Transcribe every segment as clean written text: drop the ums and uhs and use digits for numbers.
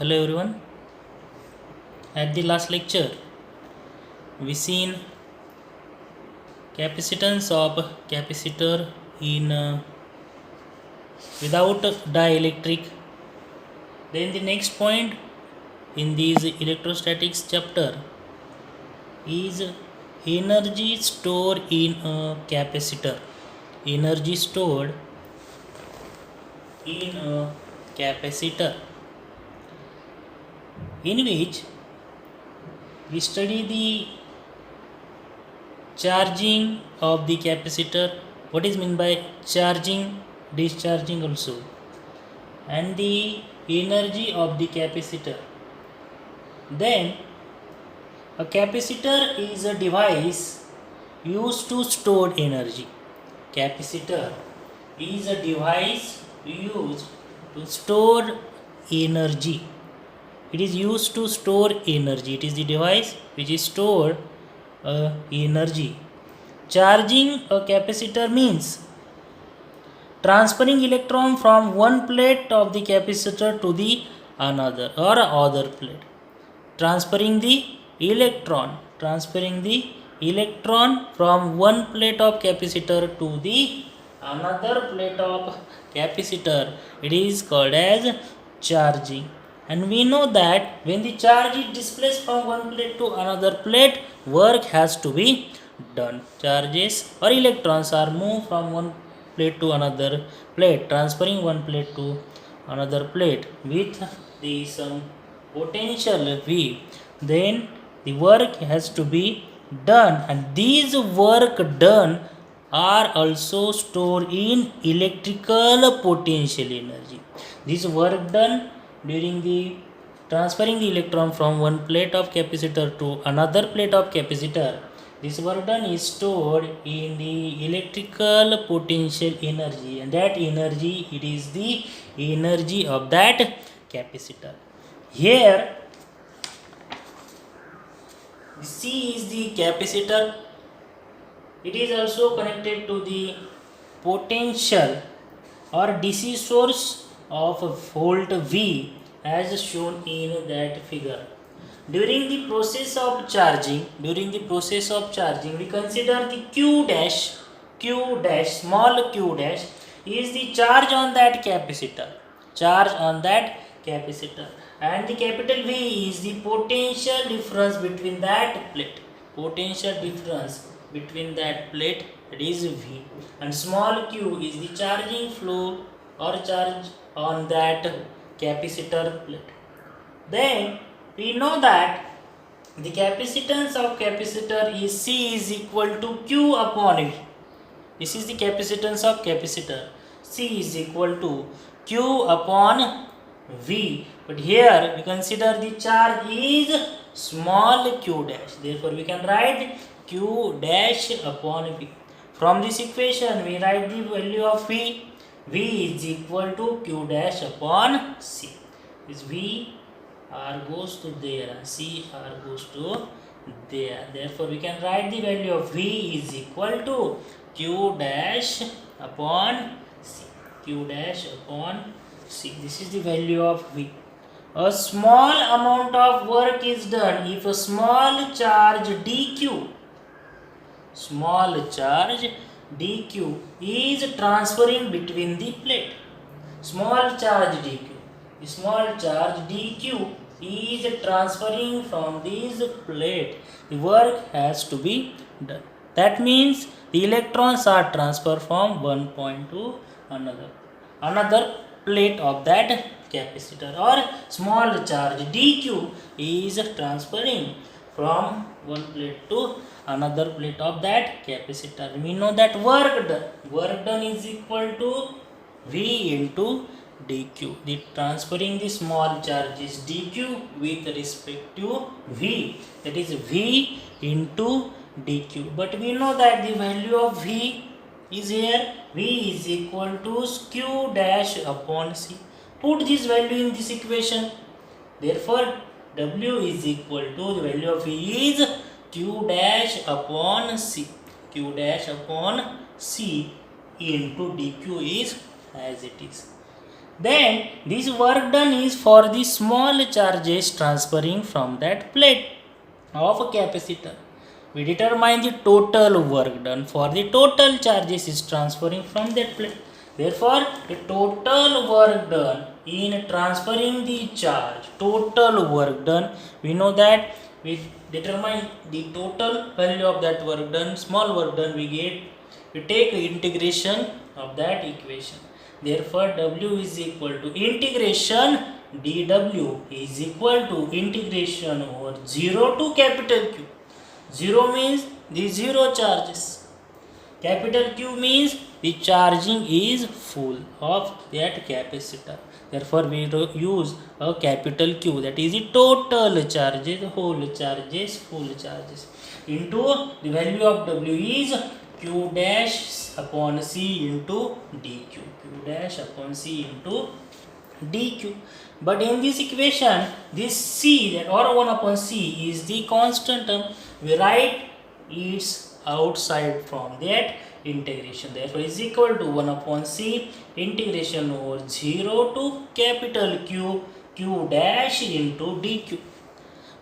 Hello everyone. At the last lecture, we seen capacitance of capacitor in without dielectric. Then the next point in this electrostatics chapter is energy stored in a capacitor. Energy stored in a capacitor, in which we study the charging of the capacitor. What is meant by charging, discharging also, and the energy of the capacitor. Then a capacitor is a device used to store energy. Capacitor is a device used to store energy. It is used to store energy. It is the device which is stored energy. Charging a capacitor means transferring electron from one plate of the capacitor to the another or other plate. Transferring the electron from one plate of capacitor to the another plate of capacitor, it is called as charging. And we know that when the charge is displaced from one plate to another plate, work has to be done. Charges or electrons are moved from one plate to another plate, transferring one plate to another plate with the some potential V. Then the work has to be done, and these work done are also stored in electrical potential energy. This work done during the transferring the electron from one plate of capacitor to another plate of capacitor, this work done is stored in the electrical potential energy, and that energy, it is the energy of that capacitor. Here C is the capacitor. It is also connected to the potential or DC source of volt V as shown in that figure. During the process of charging, we consider the Q dash, small q dash is the charge on that capacitor, and the capital V is the potential difference between that plate. It is V, and small q is the charging flow or charge on that capacitor plate. Then we know that the capacitance of capacitor is C is equal to Q upon V. This is the capacitance of capacitor. C is equal to Q upon V. But here we consider the charge is small q dash. Therefore we can write Q dash upon V. From this equation we write the value of V. V is equal to Q dash upon C. This V R goes to there and C R goes to there. Therefore we can write the value of V is equal to Q dash upon C. This is the value of V. A small amount of work is done if a small charge dq is transferring between the plate. Small charge dq is transferring from this plate. The work has to be done. That means the electrons are transferred from one point to another plate of that capacitor, or small charge dq is transferring from one plate to another plate of that capacitor. We know that work done is equal to V into dq. The transferring the small charge is dq with respect to V, that is V into dq. But we know that the value of V is here. V is equal to Q dash upon C. Put this value in this equation. Therefore W is equal to, the value of V is Q dash upon C. Into dq is as it is. Then this work done is for the small charges transferring from that plate of a capacitor. We determine the total work done for the total charges is transferring from that plate. Therefore, the total work done in transferring the charge, total work done, we know that we determine the total value of that work done, small work done we take integration of that equation. Therefore, W is equal to integration dW is equal to integration over 0 to capital Q. 0 means the zero charges. Capital Q means the charging is full of that capacitor. Therefore, we use a capital Q, that is the total charges, whole charges, full charges, into the value of W is Q dash upon C into dQ. Q dash upon C into dQ. But in this equation, this C, that or 1 upon C is the constant term. We write its outside from that integration. Therefore, is equal to 1 upon C integration over 0 to capital Q, Q dash into dQ.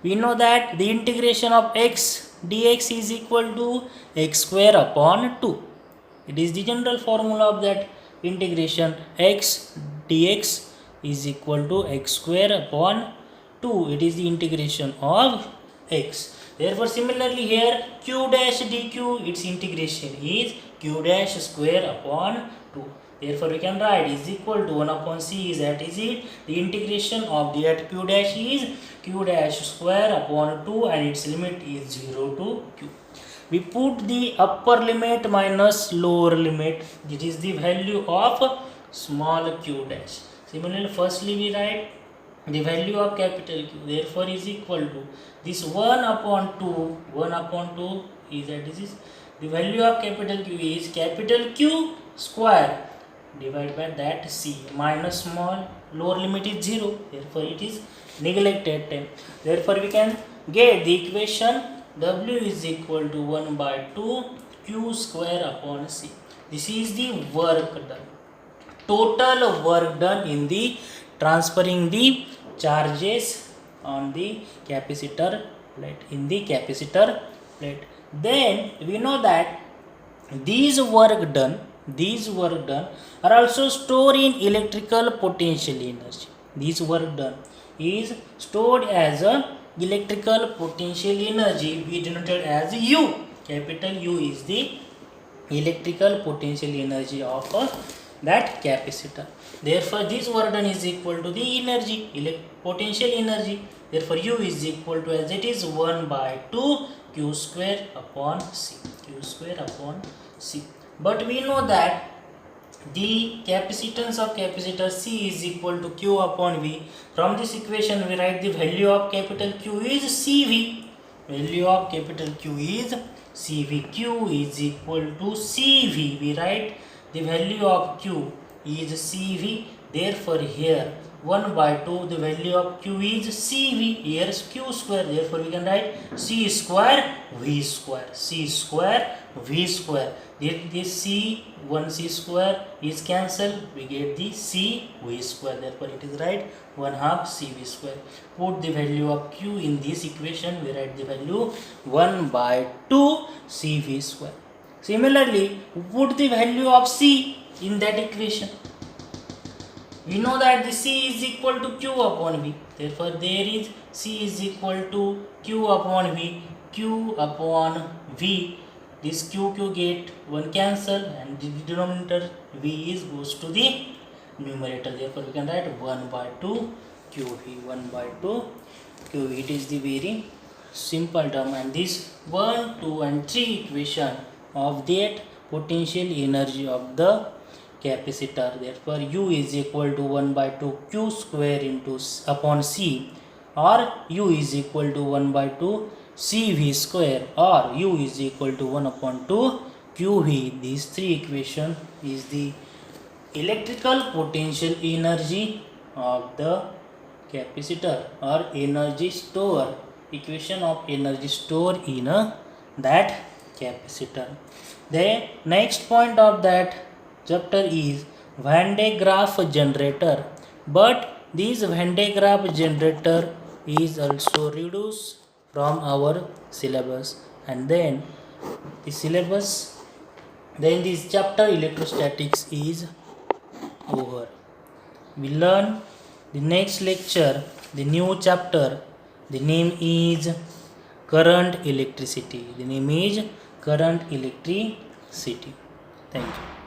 We know that the integration of x dx is equal to x square upon 2. It is the general formula of that integration. X dx is equal to x square upon 2. It is the integration of x. Therefore, similarly here q dash dq, its integration is q dash square upon 2. Therefore, we can write is equal to 1 upon c is that is it. The integration of that q dash is q dash square upon 2 and its limit is 0 to q. We put the upper limit minus lower limit. It is the value of small q dash. Similarly, firstly we write the value of capital Q. Therefore, is equal to this 1 upon 2. 1 upon 2 is that this is the value of capital Q is capital Q square divided by that C minus small lower limit is 0. Therefore, it is neglected term. Therefore, we can get the equation W is equal to 1 by 2 Q square upon C. This is the work done. Total work done in the transferring the charges on the capacitor plate, in the capacitor plate. Then we know that these work done are also stored in electrical potential energy. This work done is stored as a electrical potential energy, we denoted as U. Capital U is the electrical potential energy of that capacitor. Therefore, this work done is equal to the energy, potential energy. Therefore, U is equal to, as it is, 1 by 2 Q square upon C. Q square upon C. But we know that the capacitance of capacitor C is equal to Q upon V. From this equation, we write the value of capital Q is CV. Value of capital Q is CV. Q is equal to CV. We write the value of Q is CV. Therefore, here 1 by 2, the value of Q is CV. Here is Q square. Therefore, we can write C square V square. C square V square. This C, 1C square is cancelled. We get the C V square. Therefore, it is right 1 half CV square. Put the value of Q in this equation. We write the value 1 by 2 CV square. Similarly, put the value of C in that equation. We know that the C is equal to Q upon V. Therefore, there is C is equal to Q upon V. Q upon V. This Q get 1 cancel and the denominator V is goes to the numerator. Therefore, we can write 1 by 2 QV. 1 by 2 QV. It is the very simple term, and this 1, 2 and 3 equation of that potential energy of the capacitor. Therefore, U is equal to 1 by 2 Q square into upon C, or U is equal to 1 by 2 CV square, or U is equal to 1 upon 2 QV. These three equation is the electrical potential energy of the capacitor, or energy store, equation of energy store in that capacitor. The next point of that chapter is Van de Graaff generator, but this Van de Graaff generator is also reduced from our syllabus, and then the syllabus, then this chapter electrostatics is over. We learn the next lecture, the new chapter. The name is current electricity. The name is current electricity. Thank you.